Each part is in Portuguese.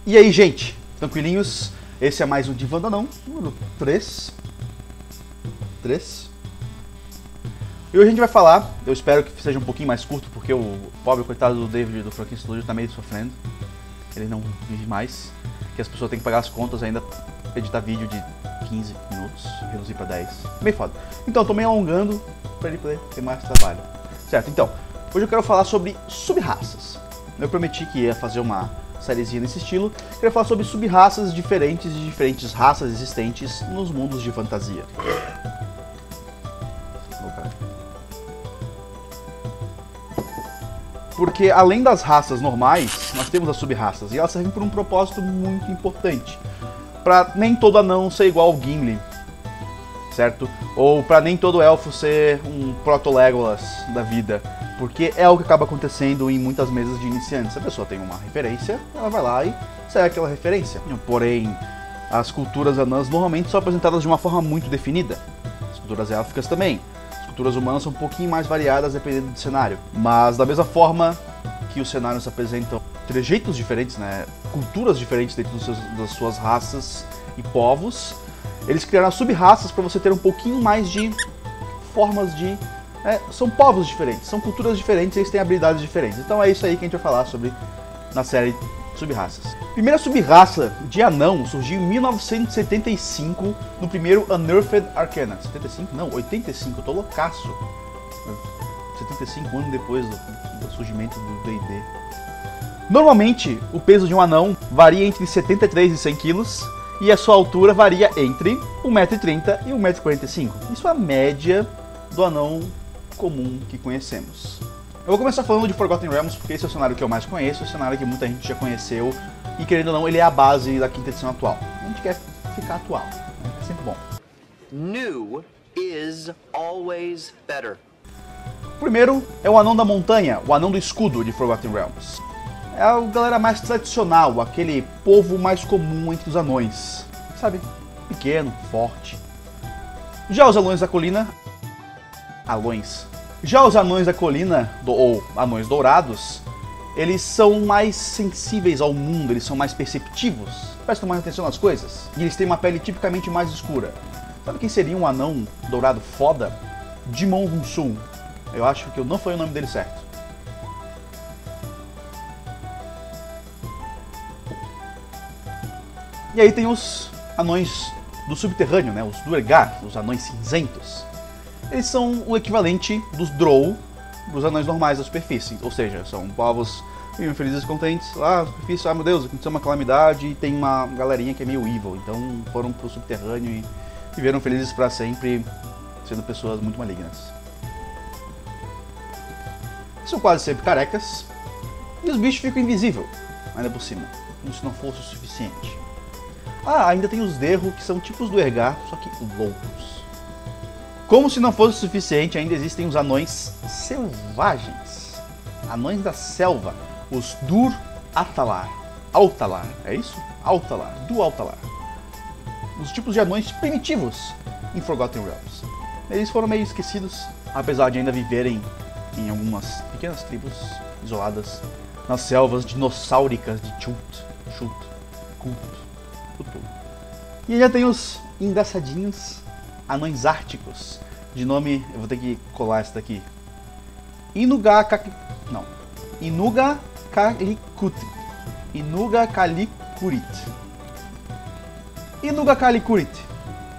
E aí, gente? Tranquilinhos? Esse é mais um Divã do Anão, número 3. E hoje a gente vai falar, eu espero que seja um pouquinho mais curto, porque o pobre coitado do David do Franklin Studio tá meio sofrendo. Ele não vive mais, que as pessoas têm que pagar as contas ainda, editar vídeo de 15 minutos, reduzir pra 10. Bem foda. Então, eu tô meio alongando pra ele poder ter mais trabalho. Certo, então, hoje eu quero falar sobre sub-raças. Eu prometi que ia fazer uma sériezinha nesse estilo. Eu quero falar sobre sub-raças diferentes de diferentes raças existentes nos mundos de fantasia. Porque além das raças normais, nós temos as sub-raças, e elas servem por um propósito muito importante. Pra nem todo anão ser igual ao Gimli, certo? Ou pra nem todo elfo ser um proto-Legolas da vida. Porque é o que acaba acontecendo em muitas mesas de iniciantes. Se a pessoa tem uma referência, ela vai lá e segue aquela referência. Porém, as culturas anãs normalmente são apresentadas de uma forma muito definida. As culturas élficas também. As culturas humanas são um pouquinho mais variadas dependendo do cenário. Mas da mesma forma que os cenários apresentam trejeitos diferentes, né, culturas diferentes dentro das suas raças e povos, eles criaram as sub-raças para você ter um pouquinho mais de formas de... são povos diferentes, são culturas diferentes, eles têm habilidades diferentes. Então é isso aí que a gente vai falar sobre na série Sub-raças. Primeira sub-raça de anão surgiu em 1975 no primeiro Unearthed Arcana. 75? Não, 85, eu tô loucaço. 75 anos depois do surgimento do D&D. Normalmente, o peso de um anão varia entre 73 e 100 kg e a sua altura varia entre 1,30 m e 1,45 m. Isso é a média do anão comum que conhecemos. Eu vou começar falando de Forgotten Realms porque esse é o cenário que eu mais conheço, é o cenário que muita gente já conheceu e, querendo ou não, ele é a base da quinta edição atual. A gente quer ficar atual, né? É sempre bom. New is always better. O primeiro é o Anão da Montanha, o Anão do Escudo de Forgotten Realms. É a galera mais tradicional, aquele povo mais comum entre os anões, sabe? Pequeno, forte. Já os Anões da Colina... Já os Anões da Colina, ou Anões Dourados, eles são mais sensíveis ao mundo, eles são mais perceptivos, prestam mais atenção nas coisas, e eles têm uma pele tipicamente mais escura. Sabe quem seria um anão dourado foda? Dimon Hunsun. Eu acho que eu não falei o nome dele certo. E aí tem os anões do subterrâneo, né? Os Duergar, os anões cinzentos. Eles são o equivalente dos Drow dos anões normais da superfície. Ou seja, são povos vivem felizes e contentes. Lá na superfície, meu Deus, aconteceu uma calamidade e tem uma galerinha que é meio evil. Então foram pro subterrâneo e viveram felizes para sempre, sendo pessoas muito malignas. São quase sempre carecas. E os bichos ficam invisíveis, ainda por cima. Como se não fosse o suficiente. Ah, ainda tem os Derro, que são tipos do Ergar, só que loucos. Como se não fosse o suficiente, ainda existem os anões selvagens. Anões da selva. Os Dur-Altalar. Altalar, é isso? Altalar. Du-Altalar. Os tipos de anões primitivos em Forgotten Realms. Eles foram meio esquecidos, apesar de ainda viverem em algumas pequenas tribos isoladas nas selvas dinossáuricas de Chult. E ainda tem os engraçadinhos anões árticos, de nome, eu vou ter que colar essa daqui. Inuga Calikurit.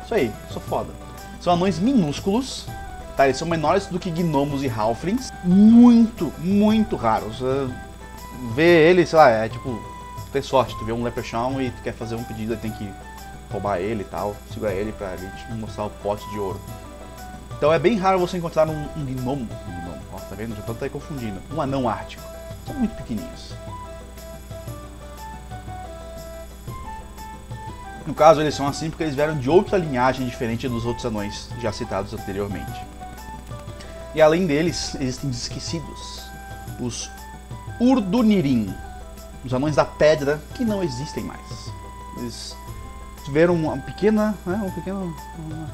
Isso aí, sou foda. São anões minúsculos, tá? Eles são menores do que gnomos e halflings. Muito, muito raros. Ver eles, sei lá, é tipo, ter sorte, tu vê um leprechaun e tu quer fazer um pedido, tem que roubar ele e tal, segurar ele pra ele te mostrar o pote de ouro. Então é bem raro você encontrar um gnomo. Ó, tá vendo? Já tô até confundindo. Um anão ártico. São muito pequenininhos. No caso, eles são assim porque eles vieram de outra linhagem diferente dos outros anões já citados anteriormente. E além deles, existem os esquecidos. Os Urdunirim. Os anões da pedra que não existem mais. Eles tiveram uma pequena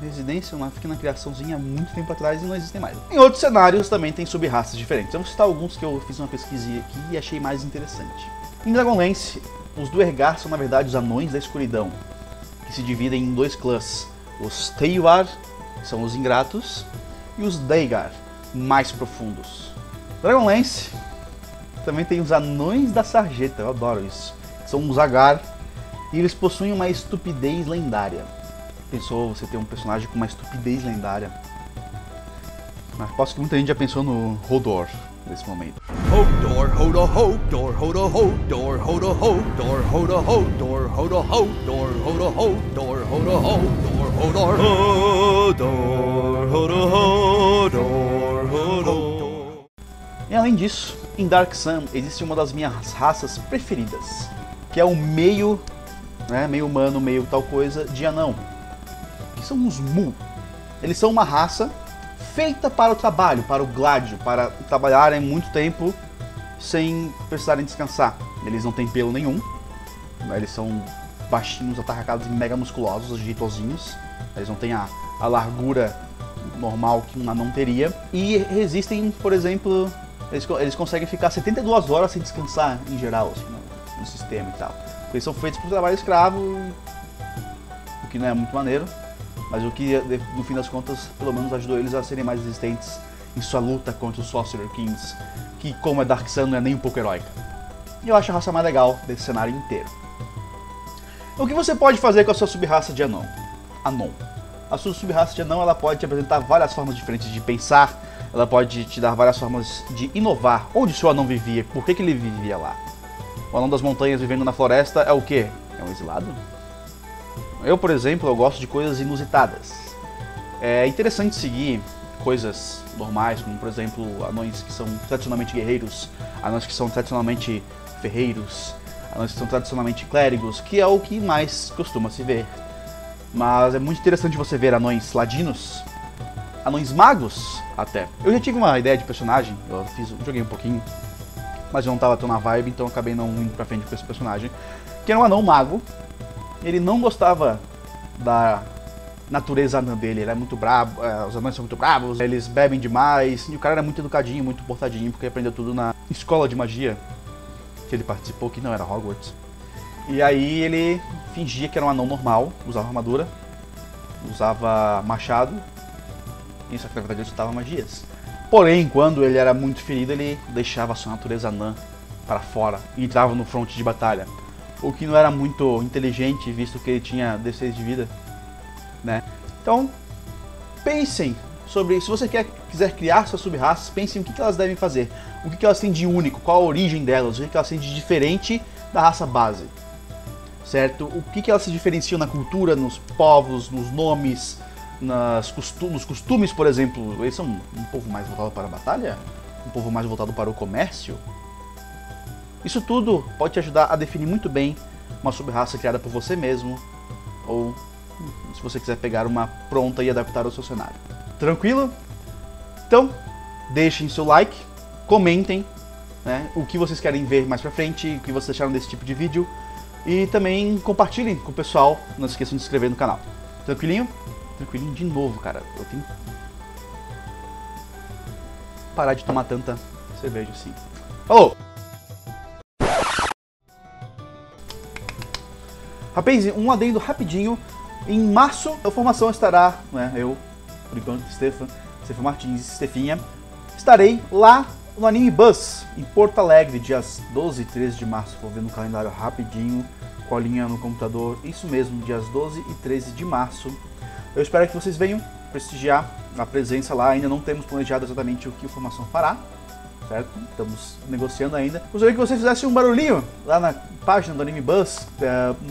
residência, uma pequena criaçãozinha há muito tempo atrás e não existem mais. Em outros cenários também tem sub-raças diferentes. Eu vou citar alguns que eu fiz uma pesquisa aqui e achei mais interessante. Em Dragonlance, os Duergar são na verdade os Anões da Escuridão, que se dividem em dois clãs. Os Teyvar, que são os ingratos, e os Deigar, mais profundos. Dragonlance também tem os Anões da Sarjeta, eu adoro isso. São os Agar, e eles possuem uma estupidez lendária. Pensou você ter um personagem com uma estupidez lendária? Mas aposto que muita gente já pensou no Hodor nesse momento. Hodor, Hodor, Hodor, Hodor, Hodor, Hodor, Hodor, Hodor, Hodor, Hodor, Hodor, Hodor, Hodor, Hodor, Hodor, Hodor, Hodor. E além disso, em Dark Sun existe uma das minhas raças preferidas, que é o meio, meio humano, meio tal coisa, de anão, que são os Mu. Eles são uma raça feita para o trabalho, para o gládio, para trabalharem muito tempo sem precisarem descansar. Eles não têm pelo nenhum, eles são baixinhos, atarracados, mega musculosos, jeitosinhos. Eles não têm a largura normal que um anão teria. E resistem, por exemplo, eles conseguem ficar 72 horas sem descansar em geral, assim, no sistema e tal. Eles são feitos para o trabalho escravo, o que não é muito maneiro. Mas o que, no fim das contas, pelo menos ajudou eles a serem mais resistentes em sua luta contra os Sorcerer Kings, que, como é Dark Sun, não é nem um pouco heróica. E eu acho a raça mais legal desse cenário inteiro. O que você pode fazer com a sua sub-raça de anão? Anon. A sua sub-raça de anão ela pode te apresentar várias formas diferentes de pensar, ela pode te dar várias formas de inovar. Onde o seu anão vivia? Por que ele vivia lá? O anão das montanhas vivendo na floresta é o quê? É um exilado? Eu, por exemplo, eu gosto de coisas inusitadas. É interessante seguir coisas normais, como por exemplo, anões que são tradicionalmente guerreiros, anões que são tradicionalmente ferreiros, anões que são tradicionalmente clérigos, que é o que mais costuma se ver. Mas é muito interessante você ver anões ladinos, anões magos até. Eu já tive uma ideia de personagem, joguei um pouquinho, mas eu não estava tão na vibe, então acabei não indo pra frente com esse personagem, que era um anão mago. Ele não gostava da natureza anã dele, ele é muito brabo, os anões são muito bravos, eles bebem demais, e o cara era muito educadinho, muito portadinho, porque aprendeu tudo na escola de magia que ele participou, que não era Hogwarts. E aí ele fingia que era um anão normal, usava armadura, usava machado, e só que na verdade ele soltava magias. Porém, quando ele era muito ferido, ele deixava a sua natureza anã para fora e entrava no fronte de batalha. O que não era muito inteligente, visto que ele tinha D6 de vida, né? Então, pensem sobre, se você quiser criar suas sub-raças, pensem o que elas devem fazer, o que elas têm de único, qual a origem delas, o que elas têm de diferente da raça base, certo? O que elas se diferenciam na cultura, nos povos, nos nomes, nos costumes, por exemplo. Eles são um povo mais voltado para a batalha? Um povo mais voltado para o comércio? Isso tudo pode te ajudar a definir muito bem uma sub-raça criada por você mesmo, ou se você quiser pegar uma pronta e adaptar ao seu cenário. Tranquilo? Então, deixem seu like, comentem, né, o que vocês querem ver mais pra frente, o que vocês acharam desse tipo de vídeo, e também compartilhem com o pessoal, não se esqueçam de se inscrever no canal. Tranquilinho? Tranquilinho de novo, cara. Eu tenho que parar de tomar tanta cerveja assim. Falou! Rapaz, um adendo rapidinho. Em março, a formação estará, né, eu, por enquanto, Stefan Martins e Stefinha, estarei lá no Anime Buzz, em Porto Alegre, dias 12 e 13 de março. Vou ver no calendário rapidinho, colinha no computador. Isso mesmo, dias 12 e 13 de março. Eu espero que vocês venham prestigiar a presença lá. Ainda não temos planejado exatamente o que a formação fará, certo? Estamos negociando ainda. Gostaria que vocês fizessem um barulhinho lá na página do Anime Buzz,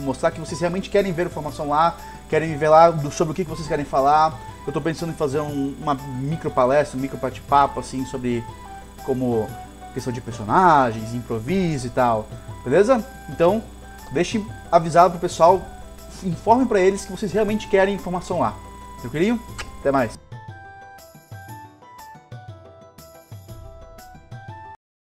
mostrar que vocês realmente querem ver a formação lá, querem me ver lá sobre o que vocês querem falar. Eu tô pensando em fazer uma micro palestra, um micro bate-papo, assim, sobre como questão de personagens, improviso e tal, beleza? Então, deixe avisado pro pessoal, informe pra eles que vocês realmente querem informação lá. Tranquilinho? Até mais!